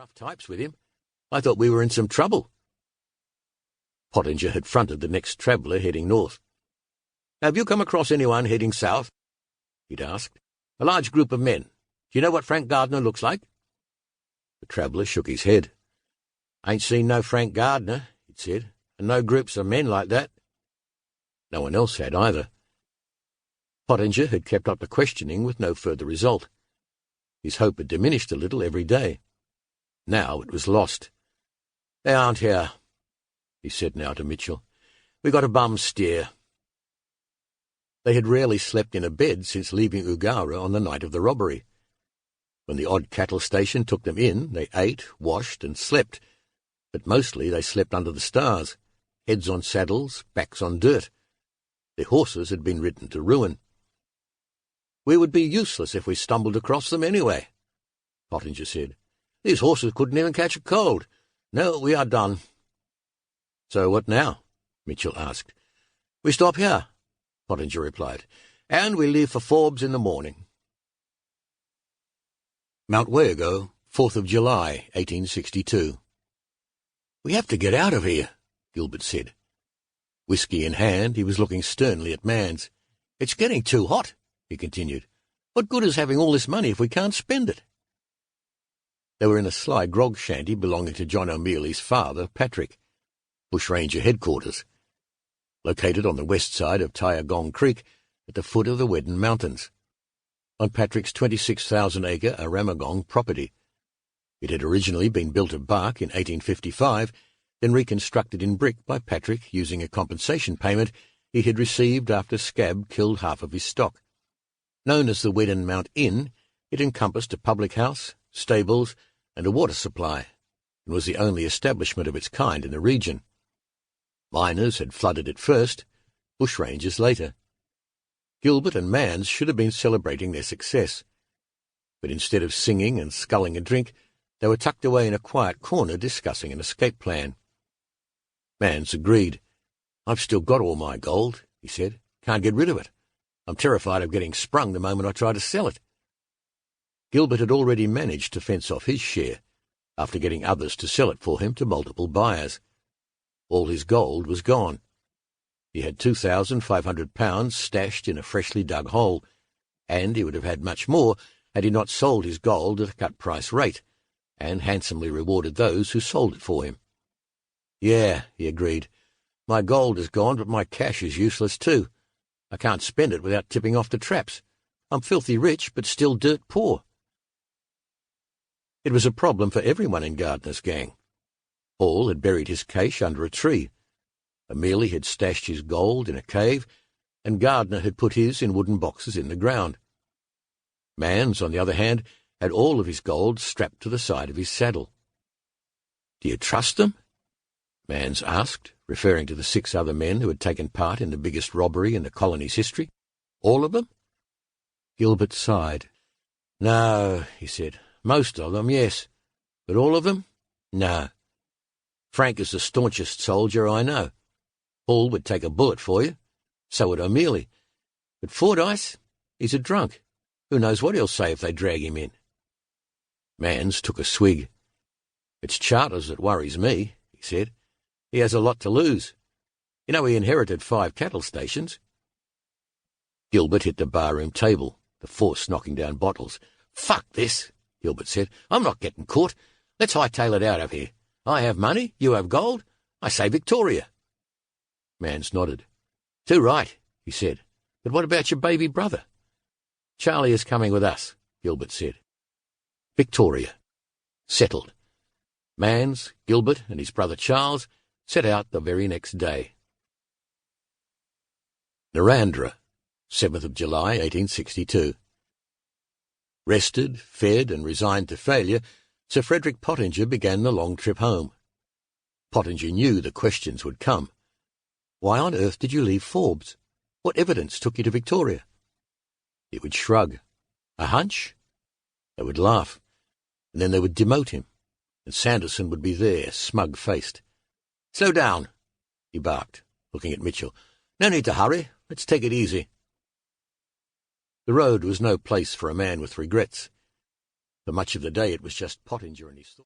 Rough types with him. I thought we were in some trouble. Pottinger had fronted the next traveller heading north. Have you come across anyone heading south? He'd asked. A large group of men. Do you know what Frank Gardiner looks like? The traveller shook his head. Ain't seen no Frank Gardiner, he'd said, and no groups of men like that. No one else had either. Pottinger had kept up the questioning with no further result. His hope had diminished a little every day. Now it was lost. They aren't here, he said now to Mitchell. We got a bum steer. They had rarely slept in a bed since leaving Eugowra on the night of the robbery. When the odd cattle station took them in, they ate, washed, and slept, but mostly they slept under the stars, heads on saddles, backs on dirt. Their horses had been ridden to ruin. We would be useless if we stumbled across them anyway, Pottinger said. These horses couldn't even catch a cold. No, we are done. So what now? Mitchell asked. We stop here, Pottinger replied, and we leave for Forbes in the morning. Mount Wayago, 4th of July, 1862. We have to get out of here, Gilbert said. Whisky in hand, he was looking sternly at Mans. It's getting too hot, he continued. What good is having all this money if we can't spend it? They were in a sly grog shanty belonging to John O'Mealy's father, Patrick, bushranger headquarters, located on the west side of Tyagong Creek at the foot of the Weddin Mountains, on Patrick's 26,000-acre Aramagong property. It had originally been built of bark in 1855, then reconstructed in brick by Patrick using a compensation payment he had received after Scab killed half of his stock. Known as the Weddin Mount Inn, it encompassed a public house, stables, and a water supply, and was the only establishment of its kind in the region. Miners had flooded it first, bushrangers later. Gilbert and Mans should have been celebrating their success, but instead of singing and sculling a drink, they were tucked away in a quiet corner discussing an escape plan. Mans agreed. I've still got all my gold, he said. Can't get rid of it. I'm terrified of getting sprung the moment I try to sell it. Gilbert had already managed to fence off his share, after getting others to sell it for him to multiple buyers. All his gold was gone. He had £2,500 stashed in a freshly dug hole, and he would have had much more had he not sold his gold at a cut-price rate, and handsomely rewarded those who sold it for him. Yeah, he agreed. My gold is gone, but my cash is useless too. I can't spend it without tipping off the traps. I'm filthy rich, but still dirt poor. It was a problem for everyone in Gardiner's gang. Hall had buried his cache under a tree. O'Mealy had stashed his gold in a cave, and Gardiner had put his in wooden boxes in the ground. Mans, on the other hand, had all of his gold strapped to the side of his saddle. Do you trust them? Mans asked, referring to the 6 other men who had taken part in the biggest robbery in the colony's history. All of them? Gilbert sighed. No, he said. Most of them, yes. But all of them? No. Frank is the staunchest soldier I know. Hall would take a bullet for you. So would O'Mealy. But Fordyce, he's a drunk. Who knows what he'll say if they drag him in? Mans took a swig. It's Charters that worries me, he said. He has a lot to lose. You know, he inherited 5 cattle stations. Gilbert hit the barroom table, the force knocking down bottles. Fuck this, Gilbert said. I'm not getting caught. Let's hightail it out of here. I have money, you have gold. I say Victoria. Mans nodded. Too right, he said. But what about your baby brother? Charlie is coming with us, Gilbert said. Victoria. Settled. Mans, Gilbert, and his brother Charles set out the very next day. Narandra, 7th of July, 1862. Rested, fed, and resigned to failure, Sir Frederick Pottinger began the long trip home. Pottinger knew the questions would come. Why on earth did you leave Forbes? What evidence took you to Victoria? He would shrug. A hunch? They would laugh, and then they would demote him, and Sanderson would be there, smug-faced. Slow down, he barked, looking at Mitchell. No need to hurry. Let's take it easy. The road was no place for a man with regrets. For much of the day it was just Pottinger and his thoughts.